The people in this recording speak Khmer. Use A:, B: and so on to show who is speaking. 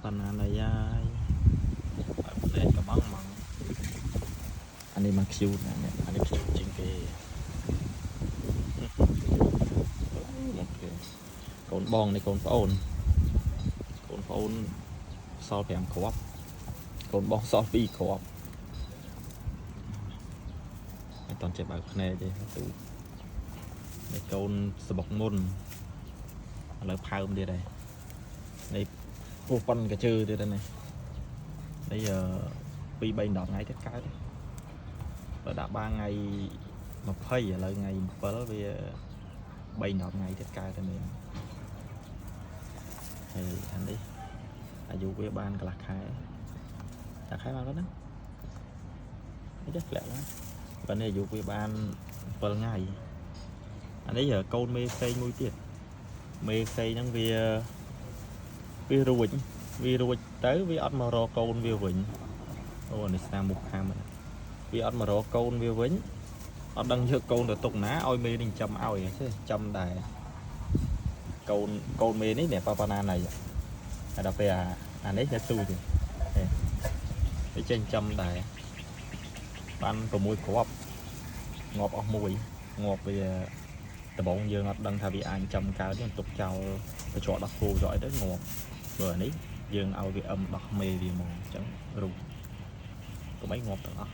A: ប៉ុណ្ណាណៃហើយតែកំងហ្មងអានេះមក cute ណាស់អានេះ cute ជាងគេកូនបងនេះកូនប្អូនសល់5គ្រាប់កូនបងសល់2គ្រាប់អត់តន់ចេះបើកភ្នែកទេទូនេះកូនសបុកមុនឥឡូវផើមទៀតហើយនេះពោះប៉ុនកជើទៀតហើយនេះ2-3 10ថ្ងៃទៀតកើតបើដាក់បានថ្ងៃ20ឥឡូវថ្ងៃ7វា3-10ថ្ងៃទៀតកើតតែមានហើយអានេះអាយុវាបានកន្លះខែតែខែមកហ្នឹងនេះចេះធ្លាក់ណាបើនេះអាយុវាបាន7ថ្ងៃអានេះកូនមេផ្សេងមួយទៀតមេផ្សេងហ្នឹងវារួចទៅវាអត់មករកកូនវាវិញអូនេះស្នាមមុខខាំវាអត់មករកកូនវាវិញអត់ដឹងយកកូនទៅទុកណាឲ្យមេនេះចាំឲ្យទេចាំដែរកូនមេនេះនេះប៉ាណាណៃហើយដល់ពេលអានេះទៅទូទេវាចេញចាំដែរបាន6គ្រាប់ងាប់អស់មួយងាប់វាដំបងយើងអត់ដឹងថាវាអាចចាំកើតទេទុកចោលបញ្ជាក់ដោះគោចោលទៅងាប់បើនេះយើងឲ្យវាដោះមេវាមកអញ្ចឹងរូបកុំឲ្យងាប់ទាំងអស់